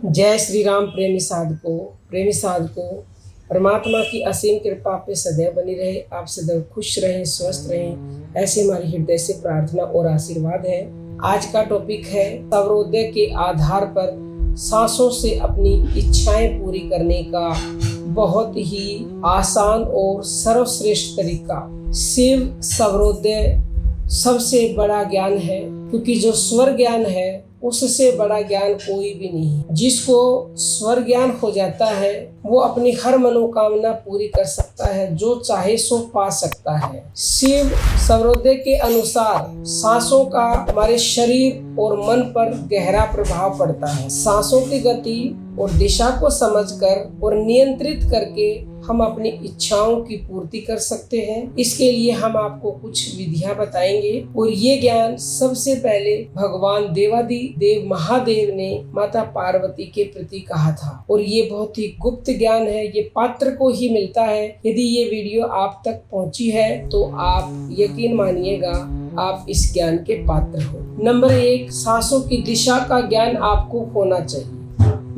जय श्री राम। प्रेमी साधकों, परमात्मा की असीम कृपा पे सदैव बनी रहे। आप सदैव खुश रहें, स्वस्थ रहें, ऐसे हमारी हृदय से प्रार्थना और आशीर्वाद है। आज का टॉपिक है सर्वोदय के आधार पर सांसों से अपनी इच्छाएं पूरी करने का बहुत ही आसान और सर्वश्रेष्ठ तरीका। शिव सर्वोदय सबसे बड़ा ज्ञान है, क्योंकि जो स्वर ज्ञान है उससे बड़ा ज्ञान कोई भी नहीं। जिसको स्वर ज्ञान हो जाता है वो अपनी हर मनोकामना पूरी कर सकता है, जो चाहे सो पा सकता है। शिव सर्वोदय के अनुसार सांसों का हमारे शरीर और मन पर गहरा प्रभाव पड़ता है। सांसों की गति और दिशा को समझकर और नियंत्रित करके हम अपनी इच्छाओं की पूर्ति कर सकते हैं। इसके लिए हम आपको कुछ विधियां बताएंगे, और ये ज्ञान सबसे पहले भगवान देवादिदेव महादेव ने माता पार्वती के प्रति कहा था, और ये बहुत ही गुप्त ज्ञान है। ये पात्र को ही मिलता है। यदि ये वीडियो आप तक पहुंची है तो आप यकीन मानिएगा आप इस ज्ञान के पात्र हो। नंबर 1, सांसों की दिशा का ज्ञान आपको होना चाहिए।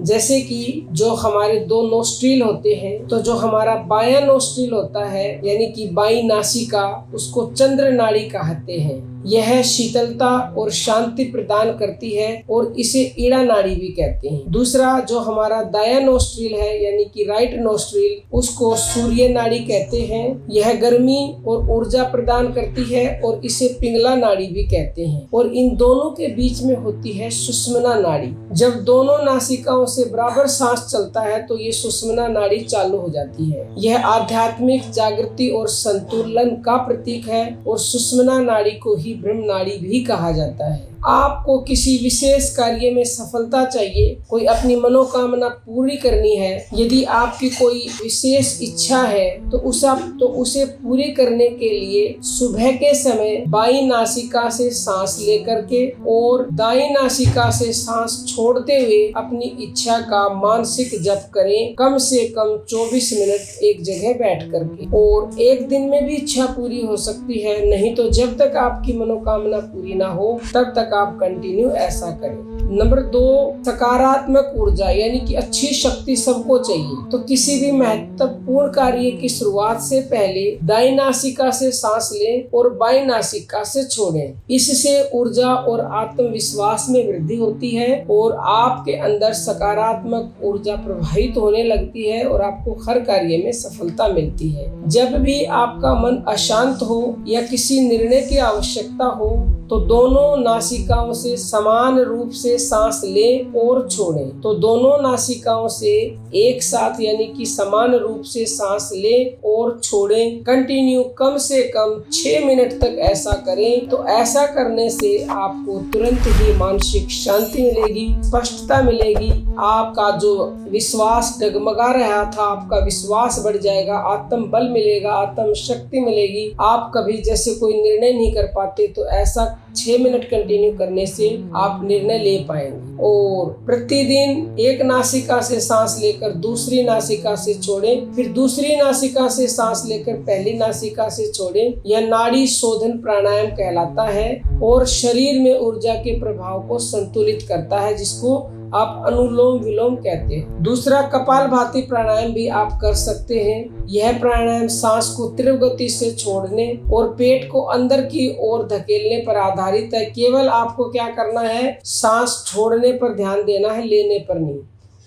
जैसे कि जो हमारे 2 नोस्ट्रिल होते हैं, तो जो हमारा बायां नोस्ट्रिल होता है यानी कि बाईं नासिका, उसको चंद्र नाड़ी कहते हैं। यह शीतलता और शांति प्रदान करती है और इसे ईड़ा नाड़ी भी कहते हैं। दूसरा जो हमारा दायां नोस्ट्रिल है यानी कि राइट नोस्ट्रिल, उसको सूर्य नाड़ी कहते हैं। यह गर्मी और ऊर्जा प्रदान करती है और इसे पिंगला नाड़ी भी कहते हैं। और इन दोनों के बीच में होती है सुषुम्ना नाड़ी। जब दोनों नासिकाओं से बराबर सांस चलता है तो ये सुषुम्ना नाड़ी चालू हो जाती है। यह आध्यात्मिक जागृति और संतुलन का प्रतीक है, और सुषुम्ना नाड़ी को ही ब्रह्म नाड़ी भी कहा जाता है। आपको किसी विशेष कार्य में सफलता चाहिए, कोई अपनी मनोकामना पूरी करनी है, यदि आपकी कोई विशेष इच्छा है तो उसे पूरी करने के लिए सुबह के समय बाईं नासिका से सांस लेकर के और दाईं नासिका से सांस छोड़ते हुए अपनी इच्छा का मानसिक जप करें, कम से कम 24 मिनट एक जगह बैठ करके। और एक दिन में भी इच्छा पूरी हो सकती है, नहीं तो जब तक आपकी मनोकामना पूरी ना हो तब तक आप कंटिन्यू ऐसा करें। नंबर 2, सकारात्मक ऊर्जा यानी कि अच्छी शक्ति सबको चाहिए। तो किसी भी महत्वपूर्ण कार्य की शुरुआत से पहले दाईं नासिका से सांस लें और बाईं नासिका से छोड़ें। इससे ऊर्जा और आत्मविश्वास में वृद्धि होती है और आपके अंदर सकारात्मक ऊर्जा प्रवाहित होने लगती है और आपको हर कार्य में सफलता मिलती है। जब भी आपका मन अशांत हो या किसी निर्णय की आवश्यकता हो तो दोनों नासिकाओं से समान रूप से सांस लें और छोड़ें। तो दोनों नासिकाओं से एक साथ यानी कि समान रूप से सांस लें और छोड़ें। कंटिन्यू कम से कम 6 मिनट तक ऐसा करें। तो ऐसा करने से आपको तुरंत ही मानसिक शांति मिलेगी, स्पष्टता मिलेगी। आपका जो विश्वास डगमगा रहा था, आपका विश्वास बढ़ जाएगा, आत्म बल मिलेगा, आत्म शक्ति मिलेगी। आप कभी जैसे कोई निर्णय नहीं कर पाते तो ऐसा 6 मिनट कंटिन्यू करने से आप निर्णय ले पाएंगे। और प्रतिदिन एक नासिका से सांस लेकर दूसरी नासिका से छोड़ें, फिर दूसरी नासिका से सांस लेकर पहली नासिका से छोड़ें। यह नाड़ी शोधन प्राणायाम कहलाता है और शरीर में ऊर्जा के प्रभाव को संतुलित करता है, जिसको आप अनुलोम विलोम कहते हैं। दूसरा, कपालभाति प्राणायाम भी आप कर सकते हैं। यह प्राणायाम सांस को तीव्र गति से छोड़ने और पेट को अंदर की ओर धकेलने पर आधारित है। केवल आपको क्या करना है, सांस छोड़ने पर ध्यान देना है, लेने पर नहीं।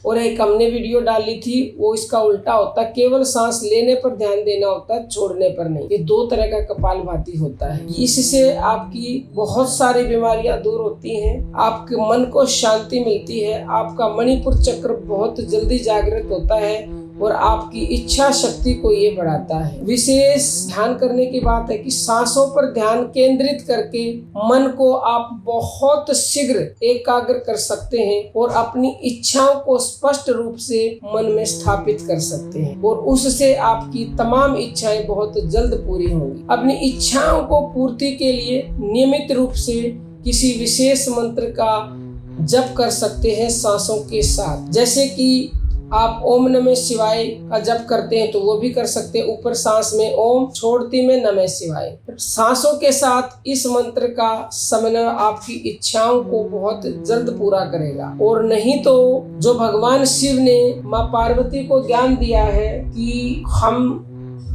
और एक हमने वीडियो डाली थी वो इसका उल्टा होता है, केवल सांस लेने पर ध्यान देना होता है, छोड़ने पर नहीं। ये 2 तरह का कपालभाति होता है। इससे आपकी बहुत सारी बीमारियां दूर होती हैं, आपके मन को शांति मिलती है, आपका मणिपुर चक्र बहुत जल्दी जागृत होता है और आपकी इच्छा शक्ति को ये बढ़ाता है। विशेष ध्यान करने की बात है कि सांसों पर ध्यान केंद्रित करके मन को आप बहुत शीघ्र एकाग्र कर सकते हैं और अपनी इच्छाओं को स्पष्ट रूप से मन में स्थापित कर सकते हैं, और उससे आपकी तमाम इच्छाएं बहुत जल्द पूरी होंगी। अपनी इच्छाओं को पूर्ति के लिए नियमित रूप से किसी विशेष मंत्र का जप कर सकते हैं सांसों के साथ। जैसे कि आप ओम नमः शिवाय का जप करते हैं तो वो भी कर सकते हैं। ऊपर सांस में ओम, छोड़ती में नमः शिवाय। सांसों के साथ इस मंत्र का समन्वय आपकी इच्छाओं को बहुत जल्द पूरा करेगा। और नहीं तो जो भगवान शिव ने माँ पार्वती को ज्ञान दिया है कि हम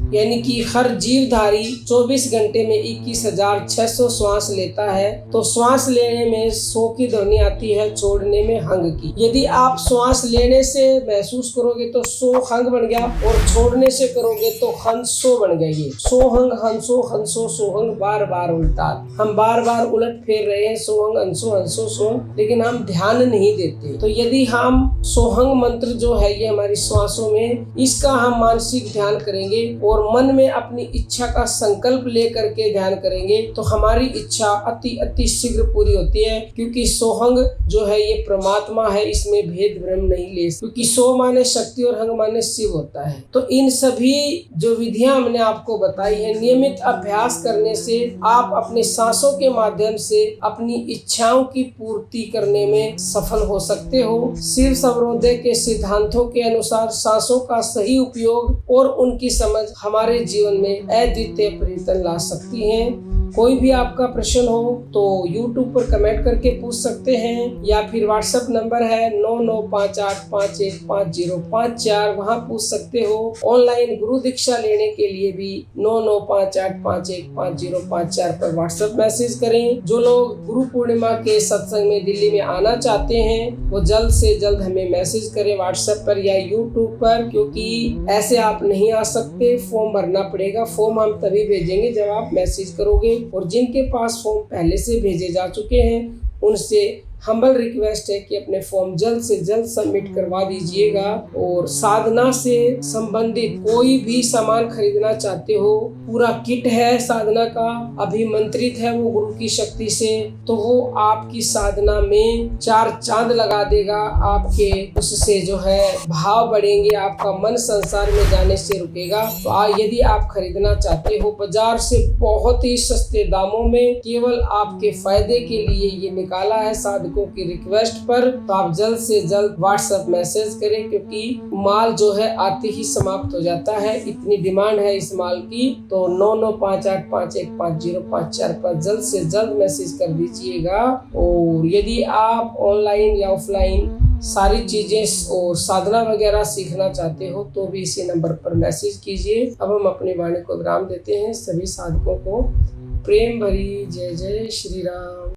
यानी कि हर जीवधारी 24 घंटे में 21,600 श्वास लेता है, तो श्वास लेने में 100 की ध्वनि आती है, छोड़ने में हंग की। यदि आप श्वास लेने से महसूस करोगे तो 100 हंग बन गया, और छोड़ने से करोगे तो हंसो बन गया। ये 100 हंग हंसो हंसो सोहंग, बार बार उल्टा। हम बार बार उलट फेर रहे हैं, सोहंग हंसो हंसो सोहंग, लेकिन हम ध्यान नहीं देते। तो यदि हम सोहंग मंत्र जो है ये हमारी श्वासों में, इसका हम मानसिक ध्यान करेंगे और मन में अपनी इच्छा का संकल्प लेकर के ध्यान करेंगे तो हमारी इच्छा अति शीघ्र पूरी होती है। क्योंकि सोहंग जो है ये परमात्मा है, इसमें भेद भ्रम नहीं ले, क्योंकि सो माने शक्ति और हंग माने शिव होता है। तो इन सभी जो विधियां हमने आपको बताई है, नियमित अभ्यास करने से आप अपने सांसों के माध्यम से अपनी इच्छाओं की पूर्ति करने में सफल हो सकते हो। शिव सर्वोदय के सिद्धांतों के अनुसार सांसों का सही उपयोग और उनकी समझ हमारे जीवन में अद्वितीय परिवर्तन ला सकती हैं। कोई भी आपका प्रश्न हो तो YouTube पर कमेंट करके पूछ सकते हैं, या फिर व्हाट्सएप नंबर है 9958515054, वहाँ पूछ सकते हो। ऑनलाइन गुरु दीक्षा लेने के लिए भी 9958515054 पर व्हाट्सएप मैसेज करें। जो लोग गुरु पूर्णिमा के सत्संग में दिल्ली में आना चाहते हैं वो जल्द से जल्द हमें मैसेज करें व्हाट्सएप पर या YouTube पर, क्योंकि ऐसे आप नहीं आ सकते, फॉर्म भरना पड़ेगा। फॉर्म हम तभी भेजेंगे जब आप मैसेज करोगे। और जिनके पास फॉर्म पहले से भेजे जा चुके हैं उनसे हम्बल रिक्वेस्ट है कि अपने फॉर्म जल्द से जल्द सबमिट करवा दीजिएगा। और साधना से संबंधित कोई भी सामान खरीदना चाहते हो, पूरा किट है साधना का, अभिमंत्रित है वो गुरु की शक्ति से, तो वो आपकी साधना में 4 चांद लगा देगा। आपके उससे जो है भाव बढ़ेंगे, आपका मन संसार में जाने से रुकेगा। तो यदि आप खरीदना चाहते हो, बाजार से बहुत ही सस्ते दामों में केवल आपके फायदे के लिए ये निकाला है साधकों की रिक्वेस्ट पर, तो आप जल्द से जल्द व्हाट्सएप मैसेज करें, क्योंकि माल जो है आते ही समाप्त हो जाता है, इतनी डिमांड है इस माल की। तो 9958515054 पर जल्द से जल्द मैसेज कर दीजिएगा। और यदि आप ऑनलाइन या ऑफलाइन सारी चीजें और साधना वगैरह सीखना चाहते हो तो भी इसी नंबर पर मैसेज कीजिए। अब हम अपनी वाणी को विराम देते हैं। सभी साधकों को प्रेम भरी जय जय श्री राम।